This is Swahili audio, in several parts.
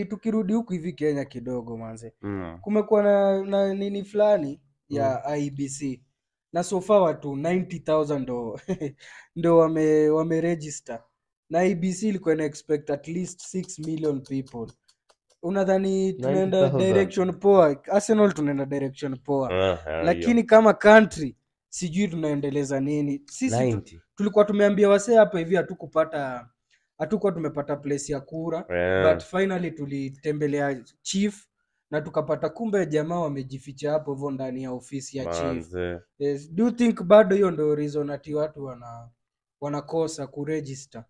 Tukirudi huku hivi Kenya kidogo manze. Mm. Kumekuwa na nini fulani ya IEBC na so far watu 90,000 ndo wame register, na IEBC ilikuwa ina expect at least 6 million people. Unadhani tunaenda 90,000. direction poa? Arsenal tunaenda direction poa, lakini Hiyo. kama country sijui tunaendeleza nini sisi 90. tulikuwa tumeambia wasee hapa hivi hatukuwa tumepata place ya kura, but finally tulitembelea chief na tukapata kumbe jamaa wamejificha hapo hivyo ndani ya ofisi ya chief. Yes. Do you think bado hiyo ndio reason ati watu wanakosa kuregister?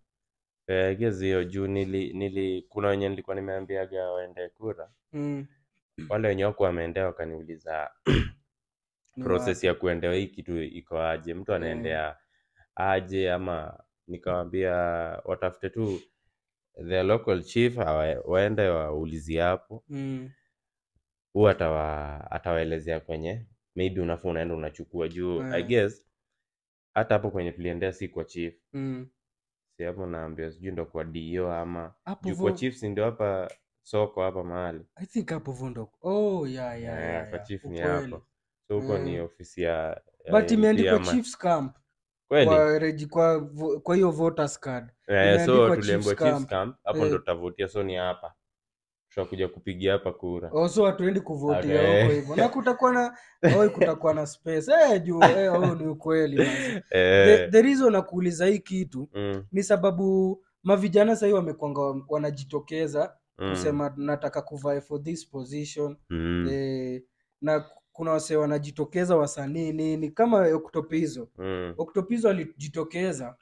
I guess hiyo juu kuna wenye nilikuwa nimeambiaga waende kura. Wale wenye wako wameendea wakaniuliza process ya kuendea hii kitu iko aje, mtu anaendea aje, ama nikamwambia watafute tu the local chief waende waulizie hapo. Huwa atawaelezea kwenye maybe unafaa unaenda unachukua juu. I guess hata hapo kwenye tuliendea si kwa chief. Si hapo naambia sijui ndo kwa DO ama juu kwa chief si ndio hapa soko hapa mahali. I think hapo vondo. Yeah. Kwa chief ni hapo. So huko ni ofisi ya but imeandikwa chief's camp. Kweli? Kwa hiyo voters card. So tuliambiwa chief's camp hapo ndo tutavotia, so ni hapa. Tutakuja kupigia hapa kura. So hatuendi kuvotia huko hivyo. Na kutakuwa na space. Juu ni ukweli. The reason nakuuliza hii kitu ni sababu mavijana sasa wamekuanga wanajitokeza kusema nataka kuvie for this position. Na kuna wase wanajitokeza wasanii nini kama Octopizo. Octopizo alijitokeza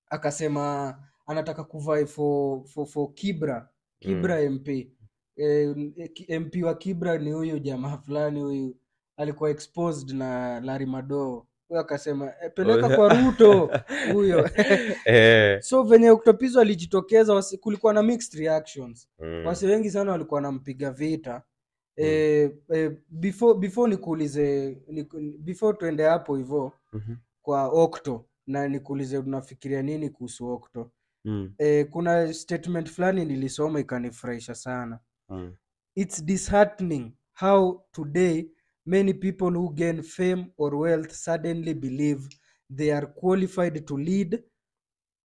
akasema anataka kuvie for Kibra MP. MP wa Kibra ni huyu jamaa fulani, huyu alikuwa exposed na Larry Madowo. Huyo akasema peleka kwa Ruto huyo. So venye Octopizo alijitokeza kulikuwa na mixed reactions. Wase wengi sana walikuwa wanampiga vita. Before nikuulize, before tuende hapo hivyo kwa Octo, na nikuulize unafikiria nini kuhusu Octo. Kuna statement fulani nilisoma ikanifurahisha sana. It's disheartening how today many people who gain fame or wealth suddenly believe they are qualified to lead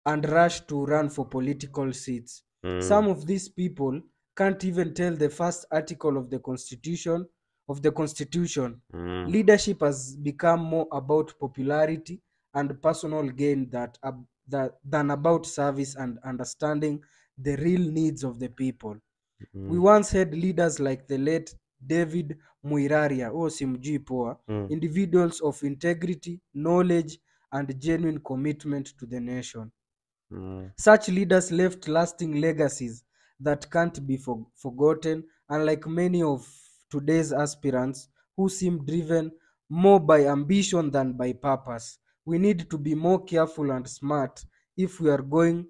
and rush to run for political seats. Some of these people can't even tell the first article of the constitution. Leadership has become more about popularity and personal gain than about service and understanding the real needs of the people. We once had leaders like the late David Muiraria, simjui poa, individuals of integrity, knowledge and genuine commitment to the nation. Such leaders left lasting legacies that can't be forgotten, unlike many of today's aspirants who seem driven more by ambition than by purpose. We need to be more careful and smart if we are going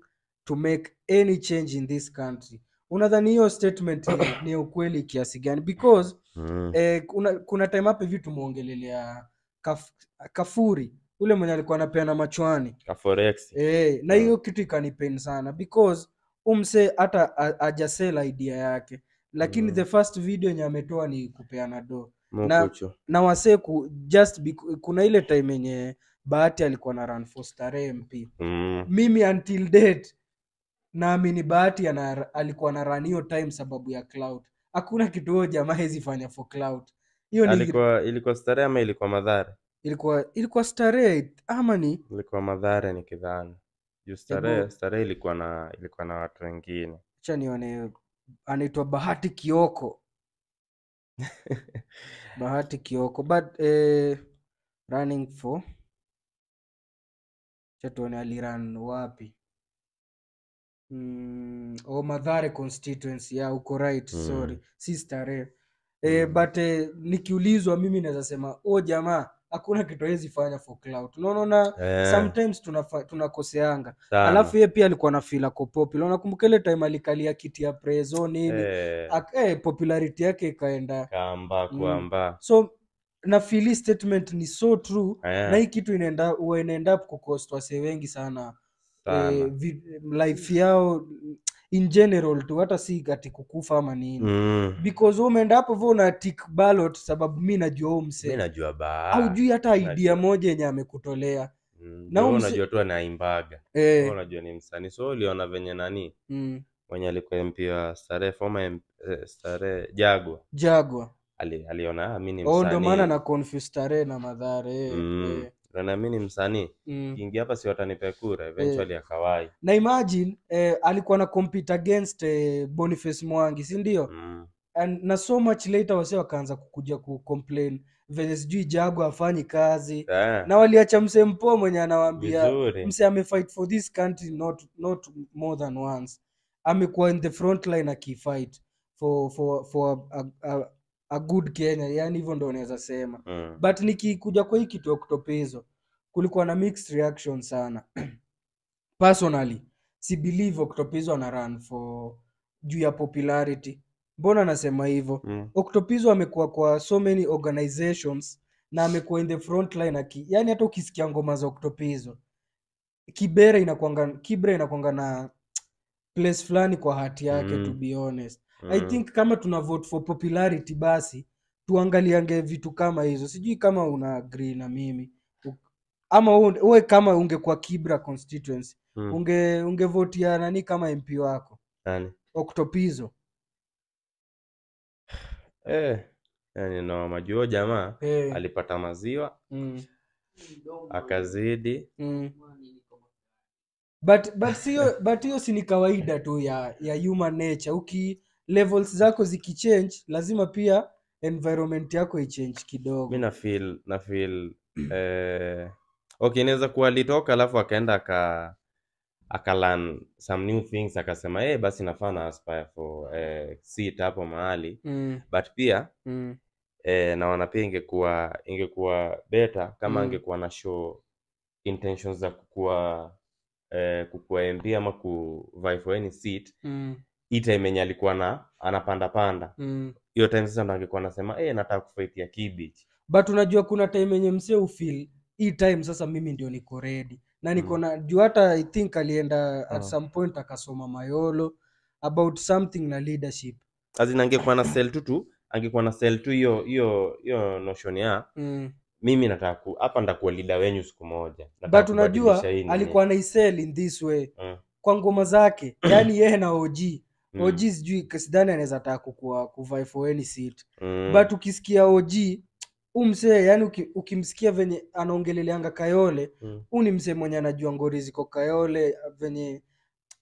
to make any change in this country. Unadhani hiyo statement ni ukweli kiasi gani? Because kuna time hapo hivi tumeongelelea Kafuri, ule mwenye alikuwa anapeana machwani Kaforex. Na hiyo kitu ikanipen sana because umse hata ajasela idea yake, lakini the first video yenye ametoa ni kupeana do na wase kuna ile time yenye Bahati alikuwa na run for Starehe MP. Mimi until date naamini Bahati alikuwa na run hiyo time sababu ya cloud. Hakuna kitu huyo jamaa hezi fanya for cloud. Hiyo ilikuwa Starehe ama ilikuwa Mathare? Ilikuwa Starehe ama ni ilikuwa Mathare nikidhani. Juu Starehe ilikuwa na watu wengine. Acha nione, anaitwa Bahati Kioko. Bahati Kioko, but running for chatone alirun wapi? Mathare constituency. Uko right. Sorry, si Starehe. But nikiulizwa mimi naweza sema jamaa hakuna kitu hezi fanya for cloud. Unaona sometimes tunakoseanga. Alafu yeye pia alikuwa na feel ako popular. Unakumbuka ile time alikalia kiti ya prezo nini? Popularity yake ikaenda kuamba. So na feel statement ni so true. Na hii kitu inaenda up kucost wase wengi sana. Life yao in general tu, hata si ati kukufa ama nini. Because umeenda hapo vo una tick ballot sababu mimi najua huyo msee. Mimi najua Haujui hata idea moja yenye amekutolea. Na wewe unajua tu anaimbaga. Wewe unajua ni msanii. So uliona venye nani? Mwenye alikuwa MP wa Starehe, former Starehe Jagwa. Aliona mimi ni msanii. Ndio maana na confuse Starehe na Mathare. Na mimi ni msanii. Kingi hapa si watanipe kura, eventually akawai. Na imagine alikuwa na compete against Boniface Mwangi, si ndio? And na so much later wase wakaanza kukuja ku-complain venye sijui Jagwa hafanyi kazi. Na waliacha msee mpo mwenye anawaambia msee amefight for this country not more than once. Amekuwa in the front line akifight for a good Kenya, yani hivyo ndio naweza sema. But nikikuja kwa hii kitu Octopizzo, kulikuwa na mixed reaction sana. Personally, si believe Octopizzo ana run for juu ya popularity. Mbona nasema hivyo? Octopizzo amekuwa kwa so many organizations na amekuwa in the front line yani hata ukisikia ngoma za Octopizzo, Kibera inakuanga na place fulani kwa hati yake, to be honest. I think kama tuna vote for popularity basi tuangaliange vitu kama hizo. Sijui kama una agree na mimi. Ama wewe kama ungekuwa Kibra constituency, ungevotia nani kama MP wako? Nani? Octopizzo. Yani no majuo jamaa alipata maziwa akazidi. But hiyo si ni kawaida tu ya human nature. Levels zako zikichange lazima pia environment yako ichange kidogo. Mimi na feel okay, inaweza kuwa alitoka alafu akaenda akalearn some new things, akasema basi nafaa na aspire for seat hapo mahali. But pia naona pia ingekuwa better kama angekuwa na show intentions za kukua MP ama kuvie for any seat. Hii time yenye alikuwa anapanda hiyo time sasa ndo angekuwa anasema nataka kufightia Kibich. But unajua kuna time yenye msee ufeel hii time sasa mimi ndio niko ready na niko na juu hata I think alienda at some point akasoma Mayolo about something na leadership. Angekuwa na sell tu hiyo notion ya mimi nataka hapa ndakuwa leader wenyu siku moja. But unajua alikuwa na sell in this way kwa ngoma zake. Yani yeye na OG sijui kasidani anaweza taka kuvie for any seat. But ukisikia OG umsee, yani ukimsikia venye anaongeleleanga Kayole, ni msee mwenye anajua ngori ziko Kayole, venye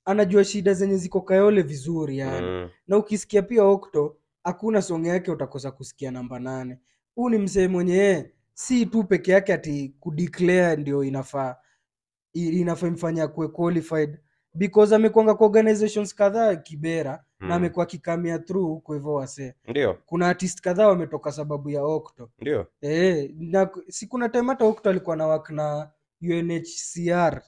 anajua shida zenye ziko Kayole vizuri yani. Na ukisikia pia Octo, hakuna song yake utakosa kusikia namba 8. Ni msee mwenye si tu peke yake ati kudeclare ndio inafaa mfanya kuwe qualified, because amekuanga kwa organizations kadhaa Kibera na amekuwa kikamia through kwa hivyo wase. Ndio. Kuna artist kadhaa wametoka sababu ya Octo. Ndio. Na si kuna time hata Octo alikuwa na work na UNHCR.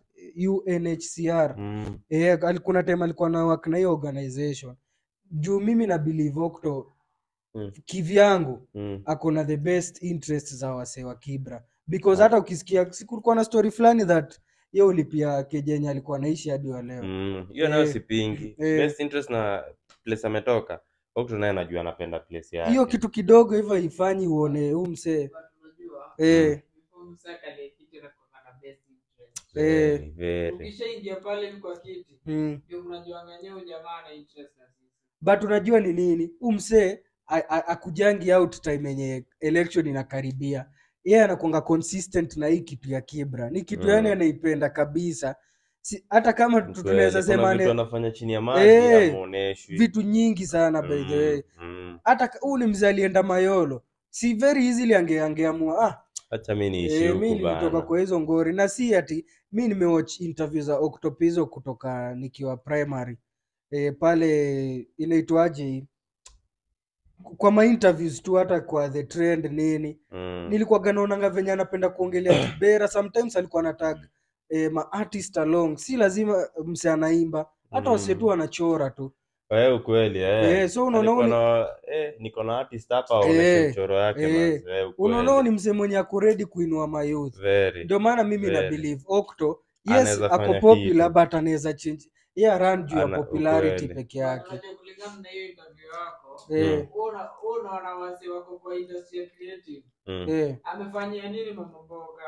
Kuna time alikuwa na work na hiyo organization. Juu mimi na believe Octo kivyangu akona the best interest za wase wa Kibra, because hata ukisikia kulikuwa na story fulani that yeye ulipia Kenya alikuwa anaishi hadi wa leo. Hiyo nayo sipingi. Best interest na place ametoka. Octo naye anajua anapenda place yake. Hiyo kitu kidogo hivyo ifanyi uone huyu msee. Ukishaingia pale kwa kiti ndio unajua nganyeo jamaa ana interest na sisi. But unajua ni nini? Huyu msee akujangi out time yenye election inakaribia. Yeye anakuanga consistent na hii kitu ya Kibra. Ni kitu yani anaipenda kabisa. Hata kama tunaweza sema anafanya chini ya maji amuoneshe vitu nyingi sana by the way. Hata ni mzee alienda Mayolo, si very easily angeamua acha mimi niishi huko bana. Mimi nitoka kwa hizo ngori, na si ati mimi nimewatch interviews za Octopizzo kutoka nikiwa primary pale inaitwaje kwa ma interviews tu, hata kwa The Trend nini nilikuwa ganaonanga venye anapenda kuongelea Kibera. Sometimes alikuwa anatag ma artist along, si lazima mse anaimba, hata wase tu anachora tu. Ukweli so unaona niko na artist hapa aoneshe mchoro yake unaona ni mse mwenye ako ready kuinua my youth. Ndio maana mimi na believe Octo yes ako popular but anaweza change. yeah, run juu ya popularity peke yake. Unajua kulingana na hiyo interview yako unaona wasi wako kwa industry creative amefanyia nini Mama Mboga?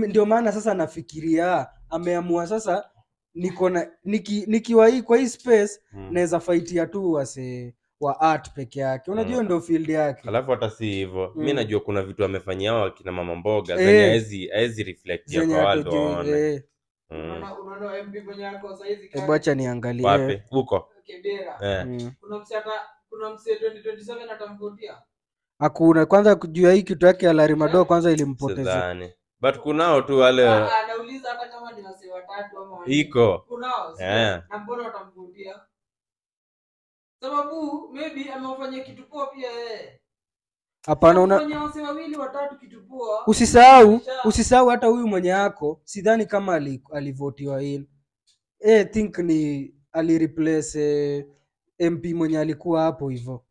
Ndio maana sasa nafikiria ameamua sasa nikiwa hii kwa hii space naweza fightia tu wase wa art peke yake. Unajua ndio field yake. Alafu hata si hivyo. Mimi najua kuna vitu amefanyia hao kina Mama Mboga zenye haezi reflect kwa watu waone. Unaona MP kwenye yako saizi kama. Acha niangalie. Wapi? Huko. Kibera. Kuna msee 2027 atamvotia. Hakuna. Kwanza kujua hii kitu yake ya Larry Madowo kwanza ilimpoteza. But kunao tu wale anauliza hata kama ni wase watatu ama iko. Kunao. Na mbona watamvotia? Sababu maybe amefanya kitu poa pia yeye. Hapana unafanya wase wawili watatu kitu poa. Usisahau hata huyu mwenye yako sidhani kama alivotiwa in. Think ni alireplace MP mwenye alikuwa hapo hivyo.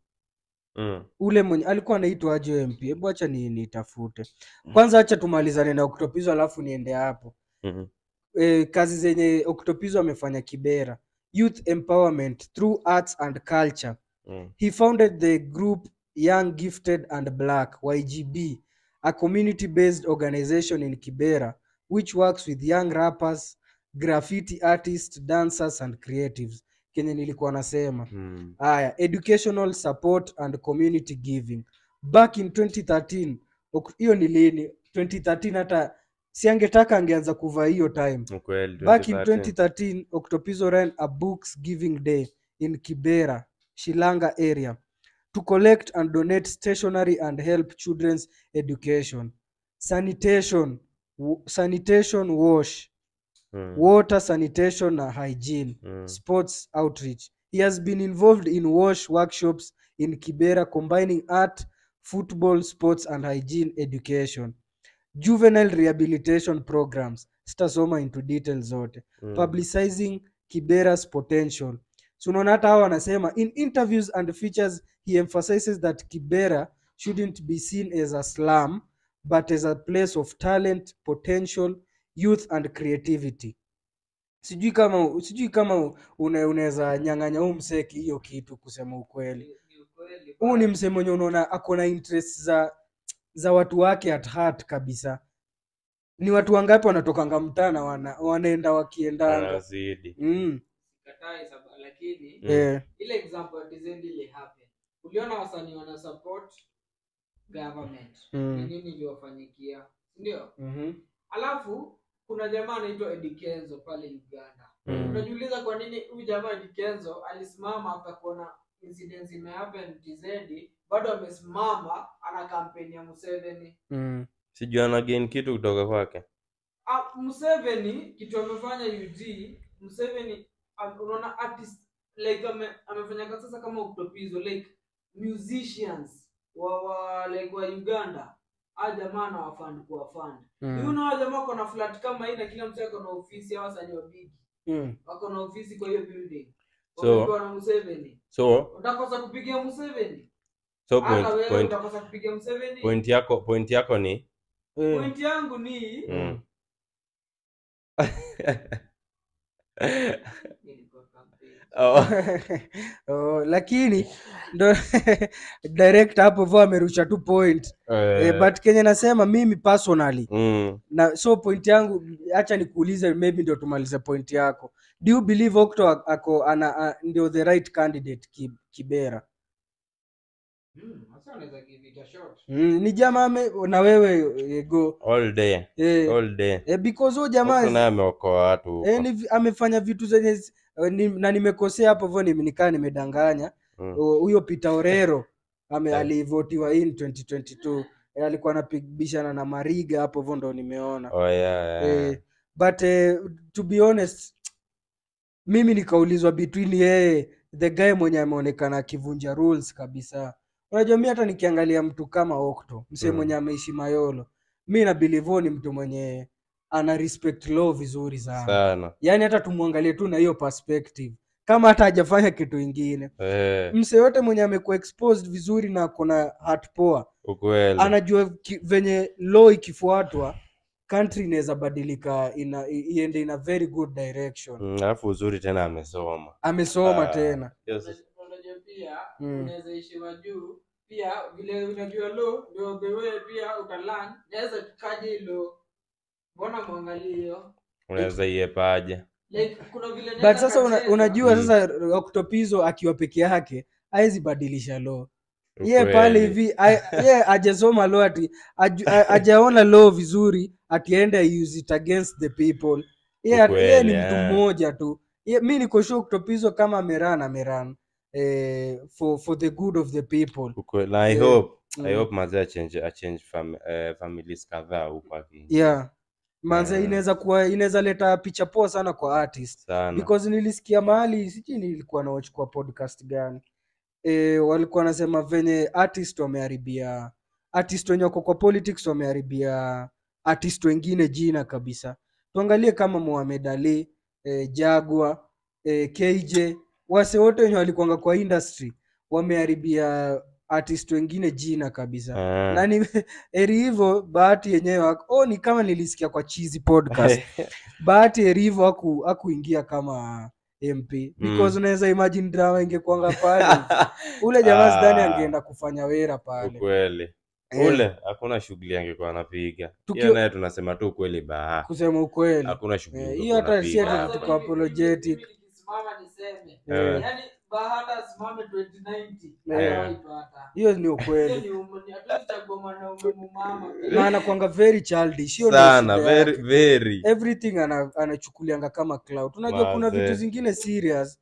Ule mwenye alikuwa anaitwa aje MP. Hebu acha nitafute. Kwanza acha tumalizane na Octopizzo alafu niende hapo. Kazi zenye Octopizzo amefanya Kibera. Youth empowerment through arts and culture. He founded the group Young Gifted and Black, YGB, a community-based organization in Kibera which works with young rappers, graffiti artists, dancers and creatives. Kenye nilikuwa nasema. Educational support and community giving. Back in 2013, hiyo ni lini? 2013 hata siangetaka angeanza kuvaa hiyo time. Back in 2013, Octopizzo ran a books giving day in Kibera, Shilanga area to collect and donate stationery and help children's education, sanitation, wash, water sanitation and hygiene, sports outreach. He has been involved in wash workshops in Kibera combining art, football, sports and hygiene education. Juvenile rehabilitation programs, sitasoma into details zote. Publicizing Kibera's potential. So unaona hata hao wanasema in interviews and features he emphasizes that Kibera shouldn't be seen as a slum but as a place of talent, potential, youth and creativity. Sijui kama unaweza nyang'anya huu mseki hiyo kitu kusema ukweli. Huu ni msemo mwenye unaona akona interest za watu wake at heart kabisa. Ni watu wangapi wanatokanga mtana wanaenda wakiendanga. Katai sababu lakini ile example ya design ile happen. Uliona wasanii wana support government. Nini iliyofanyikia? Ndio? Alafu kuna jamaa anaitwa Eddie Kenzo pale Uganda. Unajiuliza kwa nini huyu jamaa Eddie Kenzo alisimama akakuona incidents imehappen TZ bado amesimama ana kampeni ya Museveni. Sijui ana gain kitu kutoka kwake. Museveni kitu amefanya UG, Museveni unaona artist like amefanya sasa kama Octopizzo like musicians wa like wa Uganda. Jamaa na wafund kwa fund. Unaona jamaa kuna flat kama hii na kila mtu ako na ofisi au wasanii wa big. Wako na ofisi kwa hiyo building. Wako na Museveni. So utakosa kupigia Museveni. So utakosa kupigia Museveni. Point yako ni point yangu ni lakini ndo direct hapo vo amerusha tu point. But Kenya nasema mimi personally na so point yangu acha nikuulize maybe ndio tumalize point yako. Do you believe Octo ako ndio the right candidate Kibera? Asante give it a shot. Ni jamaa na wewe go all day. Because huyo jamaa ameokoa watu. Amefanya vitu zenye na nimekosea hapo hivyo nikaa nimedanganya. Huyo Peter Orero alivotiwa in 2022. Alikuwa anapigishana na Mariga hapo hivyo ndo nimeona. But to be honest mimi nikaulizwa between yeye the guy mwenye ameonekana akivunja rules kabisa. Unajua mimi hata nikiangalia mtu kama Octo, msee mwenye ameishi Mayolo, mimi na believe ni mtu mwenye ana respect law vizuri sana. Yaani hata tumwangalie tu na hiyo perspective. Kama hata hajafanya kitu kingine. Msee yote mwenye amekuwa exposed vizuri na kuna heart poa. Ukweli. Anajua venye law ikifuatwa country inaweza badilika iende in a very good direction. Alafu uzuri tena amesoma tena. Unajua pia unaweza ishi juu pia vile unajua law ndio the way pia utalan naweza tukaje hilo. Mbona muangalie hiyo? Unaweza iepaje? Like kuna vile but sasa unajua sasa Octopizzo akiwa peke yake haizi badilisha law. Yeye pale hivi yeye ajasoma law ati ajaona law vizuri atienda use it against the people. Yeye ni mtu mmoja tu. Mimi niko sure Octopizzo kama ameran for the good of the people. I hope mazee change families kadhaa huko akini. Yeah. Manze inaweza leta picha poa sana kwa artist sana. Because nilisikia mahali siji nilikuwa naochukua podcast gani walikuwa nasema venye artist wameharibia artist wenye wako kwa politics wameharibia artist wengine jina kabisa. Tuangalie kama Muhammad Ali, Jaguar, KJ, wase wote wenye walikuanga kwa industry wameharibia artist wengine jina kabisa. Nani eri hivyo Bahati yenyewe ni kama nilisikia kwa Cheesy podcast. Bahati eri hivyo hakuingia kama MP because unaweza imagine drama ingekuanga pale. Ule jamaa sidhani angeenda kufanya wera pale. Kweli. Ule hakuna shughuli angekuwa anapiga. Hiyo naye tunasema tu kweli kusema ukweli. Hakuna shughuli. Hiyo hata sisi tuko apologetic. Nikisimama niseme. Yaani Bahati simame 2090. Hiyo ni ukweli. Maana kwanga very childish. Hiyo sana very. Everything anachukulianga kama cloud. Unajua kuna vitu zingine serious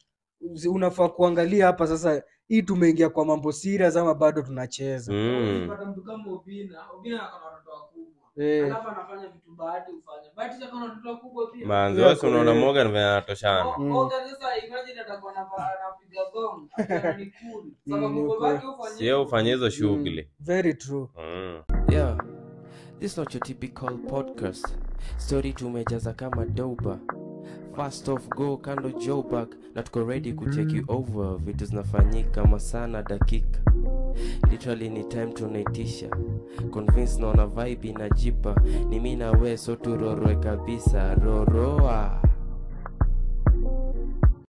unafaa kuangalia hapa sasa. Hii tumeingia kwa mambo serious ama bado tunacheza. Unapata mtu kama Obina akona watoto wakubwa. Alafu anafanya vitu Bahati ufanye. Bahati akona watoto wakubwa pia. Manzo wewe unaona Morgan vile anatoshana. Morgan sasa imagine atakuwa anapiga gong, ni cool. Sababu Bahati ufanye. Sio ufanye hizo shughuli. Very true. Yeah. This is not your typical podcast. Story tumejaza kama doba. Fast off go kando Joburg na tuko ready ku take you over. Vitu zinafanyika masana dakika. Literally ni time tunaitisha. Convince na vibe inajipa. Ni mimi na wewe so turoroe kabisa. Roroa.